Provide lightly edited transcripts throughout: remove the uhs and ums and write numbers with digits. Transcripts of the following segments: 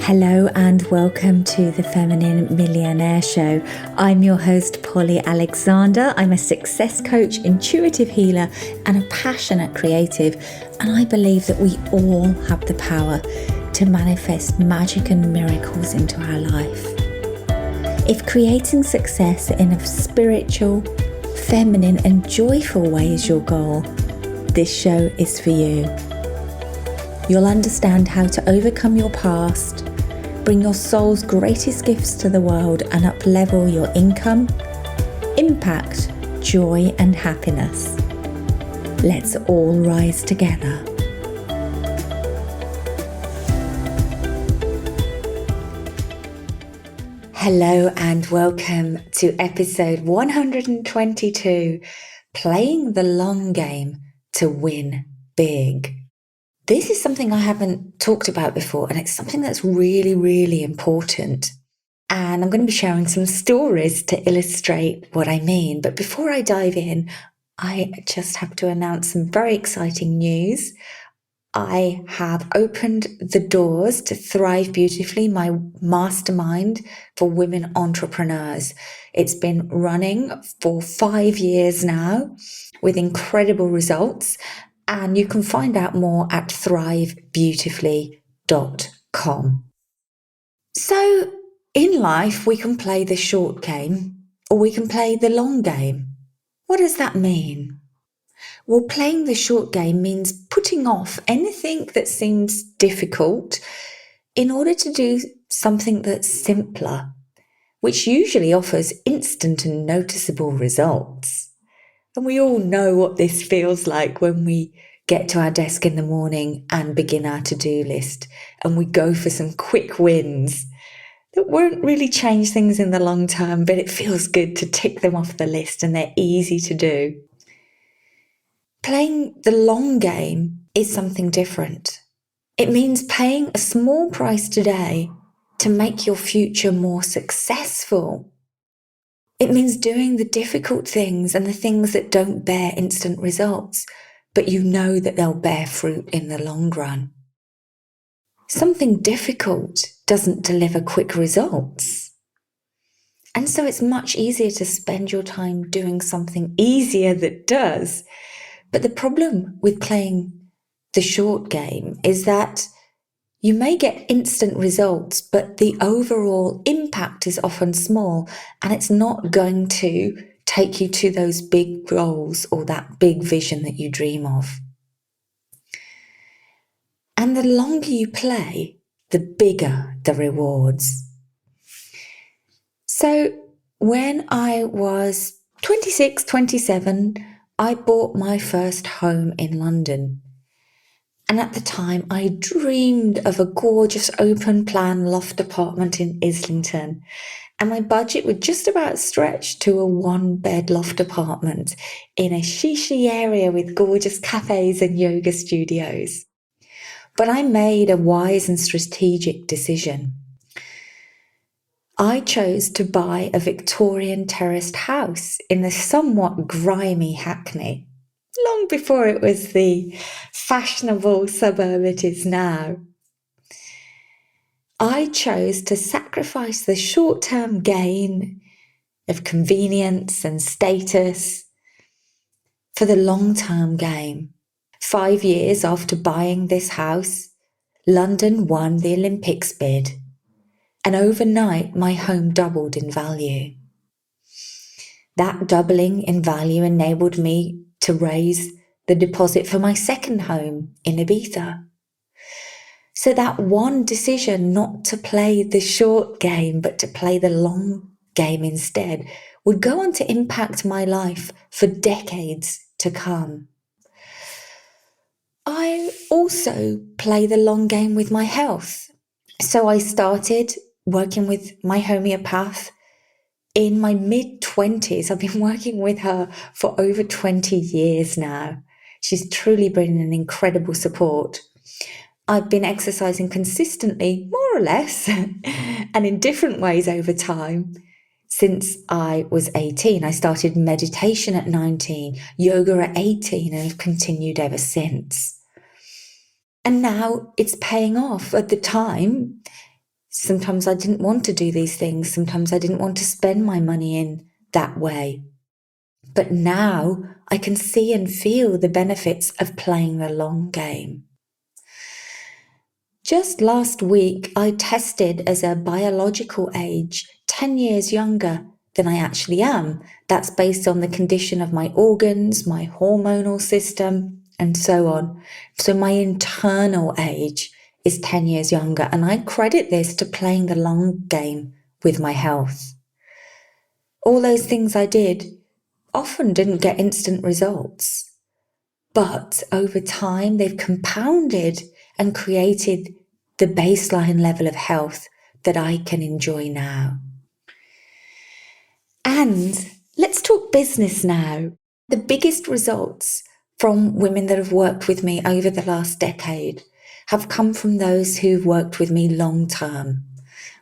Hello and welcome to the Feminine Millionaire Show. I'm your host, Polly Alexander. I'm a success coach, intuitive healer, and a passionate creative. And I believe that we all have the power to manifest magic and miracles into our life. If creating success in a spiritual, feminine, and joyful way is your goal, this show is for you. You'll understand how to overcome your past, bring your soul's greatest gifts to the world, and up-level your income, impact, joy, and happiness. Let's all rise together. Hello and welcome to episode 122, Playing the Long Game to Win Big. This is something I haven't talked about before, and it's something that's really, really important. And I'm going to be sharing some stories to illustrate what I mean. But before I dive in, I just have to announce some very exciting news. I have opened the doors to Thrive Beautifully, my mastermind for women entrepreneurs. It's been running for 5 years now with incredible results. And you can find out more at thrivebeautifully.com. So in life, we can play the short game or we can play the long game. What does that mean? Well, playing the short game means putting off anything that seems difficult in order to do something that's simpler, which usually offers instant and noticeable results. And we all know what this feels like when we get to our desk in the morning and begin our to-do list, and we go for some quick wins that won't really change things in the long term, but it feels good to tick them off the list and they're easy to do. Playing the long game is something different. It means paying a small price today to make your future more successful. It means doing the difficult things and the things that don't bear instant results, but you know that they'll bear fruit in the long run. Something difficult doesn't deliver quick results. And so it's much easier to spend your time doing something easier that does. But the problem with playing the short game is that you may get instant results, but the overall impact is often small, and it's not going to take you to those big goals or that big vision that you dream of. And the longer you play, the bigger the rewards. So when I was 26, 27, I bought my first home in London. And at the time, I dreamed of a gorgeous open plan loft apartment in Islington. And my budget would just about stretch to a 1-bed loft apartment in a chic area with gorgeous cafes and yoga studios. But I made a wise and strategic decision. I chose to buy a Victorian terraced house in the somewhat grimy Hackney, long before it was the fashionable suburb it is now. I chose to sacrifice the short-term gain of convenience and status for the long-term game. 5 years after buying this house, London won the Olympics bid, and overnight my home doubled in value. That doubling in value enabled me to raise the deposit for my second home in Ibiza. So that one decision not to play the short game but to play the long game instead would go on to impact my life for decades to come. I also play the long game with my health. So I started working with my homeopath in my mid-20s. I've been working with her for over 20 years now. She's truly been an incredible support. I've been exercising consistently, more or less, and in different ways over time. Since I was 18, I started meditation at 19, yoga at 18, and have continued ever since. And now it's paying off. At the time, Sometimes I didn't want to do these things. Sometimes I didn't want to spend my money in that way. But now I can see and feel the benefits of playing the long game. Just last week, I tested as a biological age 10 years younger than I actually am. That's based on the condition of my organs, my hormonal system, and so on. So my internal age is 10 years younger, and I credit this to playing the long game with my health. All those things I did often didn't get instant results, but over time they've compounded and created the baseline level of health that I can enjoy now. And let's talk business now. The biggest results from women that have worked with me over the last decade have come from those who've worked with me long term,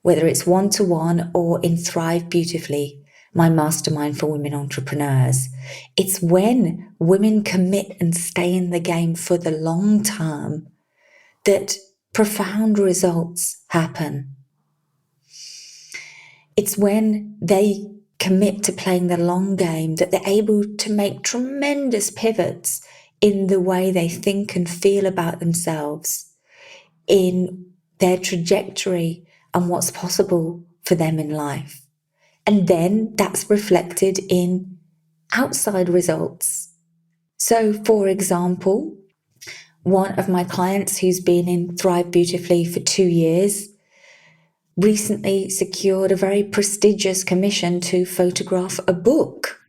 whether it's one-to-one or in Thrive Beautifully, my mastermind for women entrepreneurs. It's when women commit and stay in the game for the long term that profound results happen. It's when they commit to playing the long game that they're able to make tremendous pivots in the way they think and feel about themselves, in their trajectory and what's possible for them in life. And then that's reflected in outside results. So, for example, one of my clients who's been in Thrive Beautifully for 2 years recently secured a very prestigious commission to photograph a book.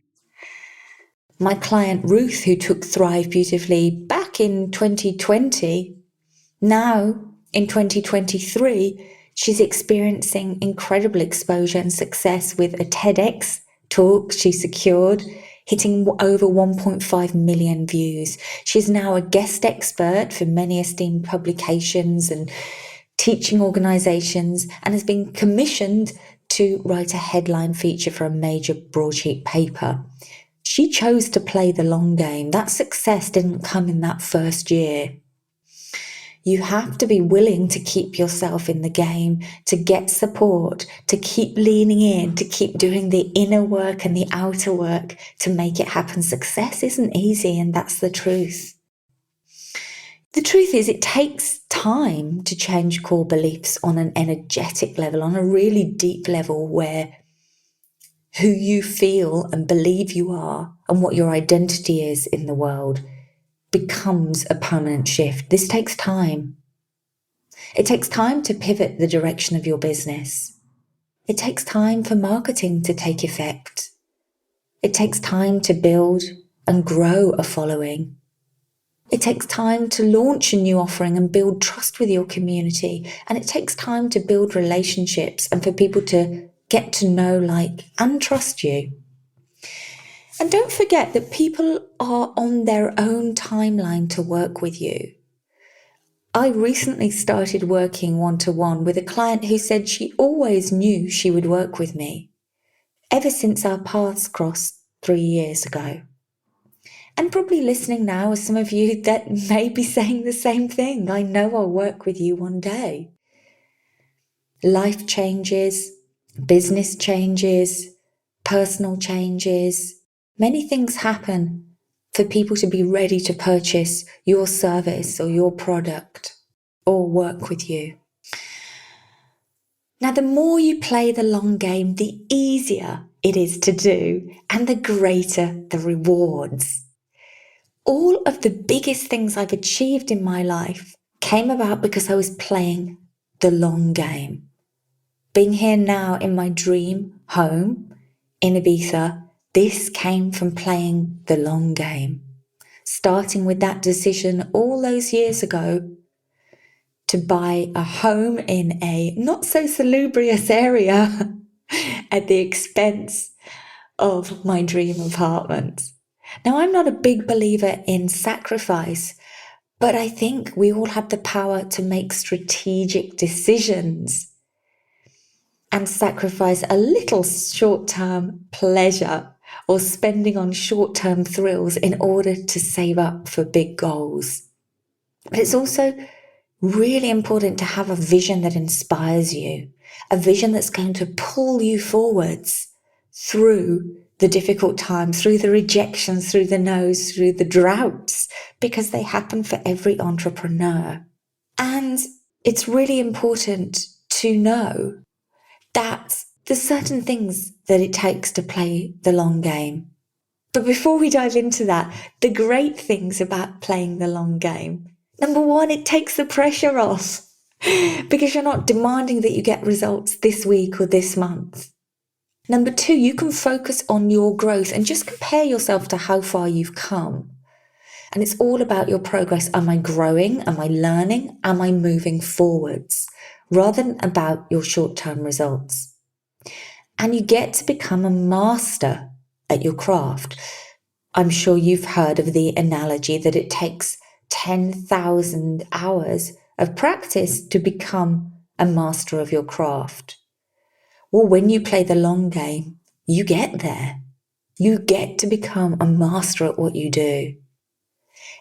My client Ruth, who took Thrive Beautifully back in 2020, now in 2023, she's experiencing incredible exposure and success with a TEDx talk she secured, hitting over 1.5 million views. She's now a guest expert for many esteemed publications and teaching organisations, and has been commissioned to write a headline feature for a major broadsheet paper. She chose to play the long game. That success didn't come in that first year. You have to be willing to keep yourself in the game, to get support, to keep leaning in, to keep doing the inner work and the outer work to make it happen. Success isn't easy, and that's the truth. The truth is, it takes time to change core beliefs on an energetic level, on a really deep level where who you feel and believe you are and what your identity is in the world becomes a permanent shift. This takes time. It takes time to pivot the direction of your business. It takes time for marketing to take effect. It takes time to build and grow a following. It takes time to launch a new offering and build trust with your community. And it takes time to build relationships and for people to get to know, like, and trust you. And don't forget that people are on their own timeline to work with you. I recently started working one-to-one with a client who said she always knew she would work with me, ever since our paths crossed 3 years ago. And probably listening now are some of you that may be saying the same thing. I know I'll work with you one day. Life changes, business changes, personal changes. Many things happen for people to be ready to purchase your service or your product or work with you. Now, the more you play the long game, the easier it is to do and the greater the rewards. All of the biggest things I've achieved in my life came about because I was playing the long game. Being here now in my dream home in Ibiza, this came from playing the long game. Starting with that decision all those years ago to buy a home in a not so salubrious area at the expense of my dream apartment. Now, I'm not a big believer in sacrifice, but I think we all have the power to make strategic decisions and sacrifice a little short-term pleasure or spending on short-term thrills in order to save up for big goals. But it's also really important to have a vision that inspires you, a vision that's going to pull you forwards through the difficult times, through the rejections, through the no's, through the droughts, because they happen for every entrepreneur. And it's really important to know that there's certain things that it takes to play the long game. But before we dive into that, the great things about playing the long game. Number one, it takes the pressure off because you're not demanding that you get results this week or this month. Number two, you can focus on your growth and just compare yourself to how far you've come. And it's all about your progress. Am I growing? Am I learning? Am I moving forwards? Rather than about your short-term results. And you get to become a master at your craft. I'm sure you've heard of the analogy that it takes 10,000 hours of practice to become a master of your craft. Well, when you play the long game, you get there. You get to become a master at what you do.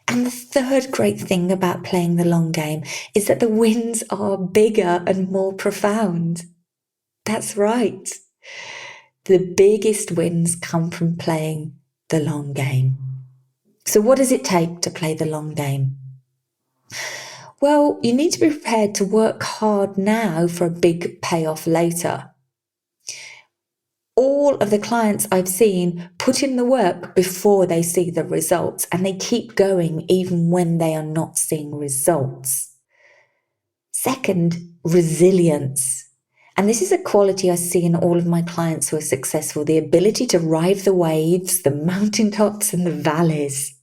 And the third great thing about playing the long game is that the wins are bigger and more profound. That's right. The biggest wins come from playing the long game. So what does it take to play the long game? Well, you need to be prepared to work hard now for a big payoff later. All of the clients I've seen put in the work before they see the results, and they keep going even when they are not seeing results. Second, resilience. And this is a quality I see in all of my clients who are successful, the ability to ride the waves, the mountaintops and the valleys.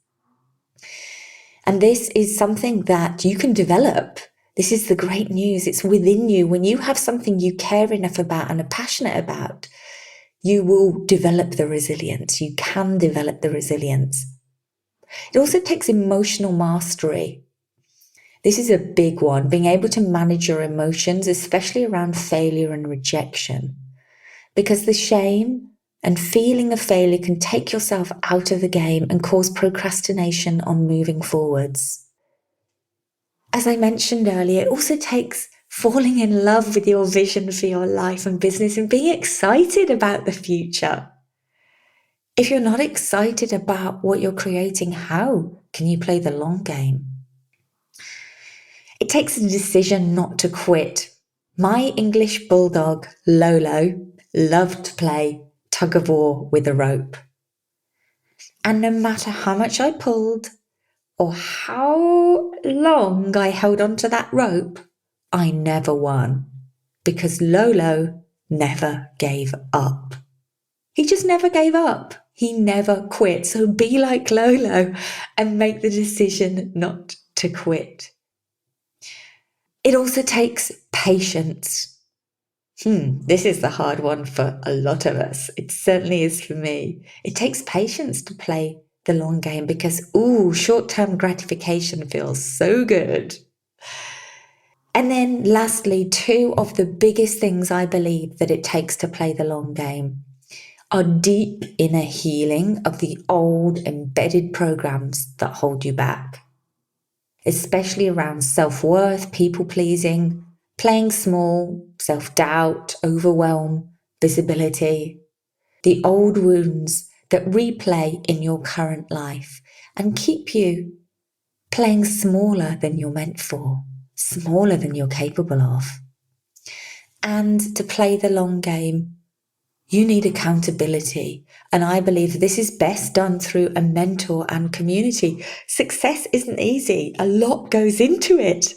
And this is something that you can develop. This is the great news. It's within you. When you have something you care enough about and are passionate about, you will develop the resilience. You can develop the resilience. It also takes emotional mastery. This is a big one, being able to manage your emotions, especially around failure and rejection. Because the shame and feeling of failure can take yourself out of the game and cause procrastination on moving forwards. As I mentioned earlier, it also takes falling in love with your vision for your life and business and being excited about the future. If you're not excited about what you're creating, how can you play the long game? It takes a decision not to quit. My English bulldog, Lolo, loved to play tug of war with a rope. And no matter how much I pulled or how long I held onto that rope, I never won because Lolo never gave up. He just never gave up. He never quit. So be like Lolo and make the decision not to quit. It also takes patience. This is the hard one for a lot of us. It certainly is for me. It takes patience to play the long game because, short-term gratification feels so good. And then lastly, two of the biggest things I believe that it takes to play the long game are deep inner healing of the old embedded programs that hold you back. Especially around self-worth, people-pleasing, playing small, self-doubt, overwhelm, visibility, the old wounds that replay in your current life and keep you playing smaller than you're meant for, smaller than you're capable of. And to play the long game, you need accountability. And I believe this is best done through a mentor and community. Success isn't easy. A lot goes into it.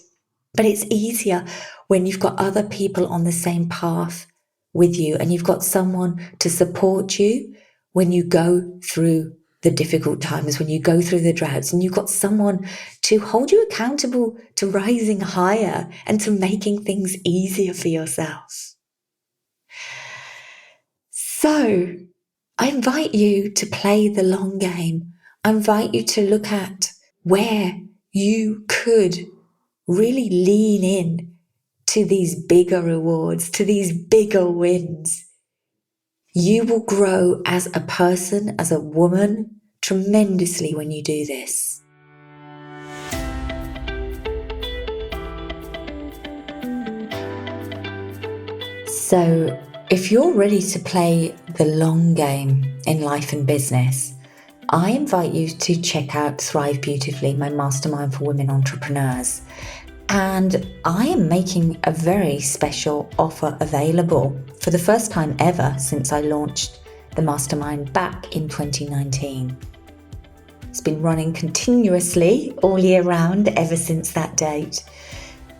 But it's easier when you've got other people on the same path with you and you've got someone to support you when you go through the difficult times, when you go through the droughts, and you've got someone to hold you accountable to rising higher and to making things easier for yourself. So I invite you to play the long game. I invite you to look at where you could really lean in to these bigger rewards, to these bigger wins. You will grow as a person, as a woman, tremendously when you do this. So if you're ready to play the long game in life and business, I invite you to check out Thrive Beautifully, my mastermind for women entrepreneurs. And I am making a very special offer available for the first time ever since I launched the mastermind back in 2019. It's been running continuously all year round ever since that date.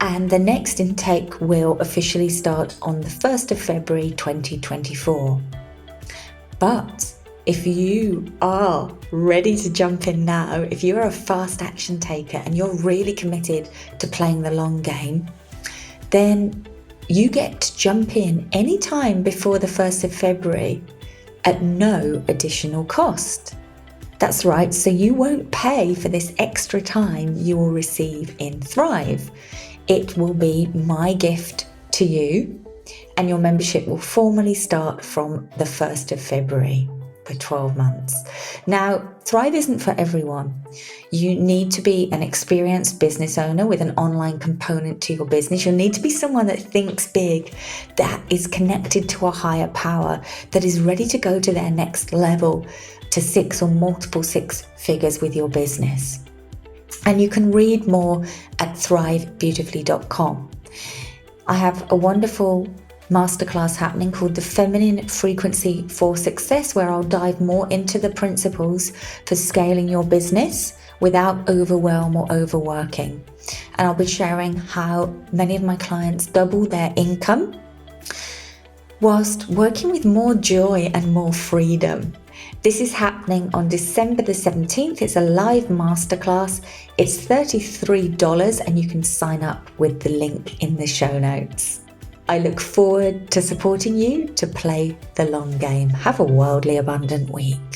And the next intake will officially start on the 1st of February 2024. But if you are ready to jump in now, if you're a fast action taker and you're really committed to playing the long game, then you get to jump in anytime before the 1st of February at no additional cost. That's right, so you won't pay for this extra time you will receive in Thrive. It will be my gift to you, and your membership will formally start from the 1st of February for 12 months. Now, Thrive isn't for everyone. You need to be an experienced business owner with an online component to your business. You'll need to be someone that thinks big, that is connected to a higher power, that is ready to go to their next level, to 6 or multiple 6 figures with your business. And you can read more at thrivebeautifully.com. I have a wonderful masterclass happening called The Feminine Frequency for Success, where I'll dive more into the principles for scaling your business without overwhelm or overworking. And I'll be sharing how many of my clients double their income whilst working with more joy and more freedom. This is happening on December the 17th. It's a live masterclass. It's $33 and you can sign up with the link in the show notes. I look forward to supporting you to play the long game. Have a wildly abundant week.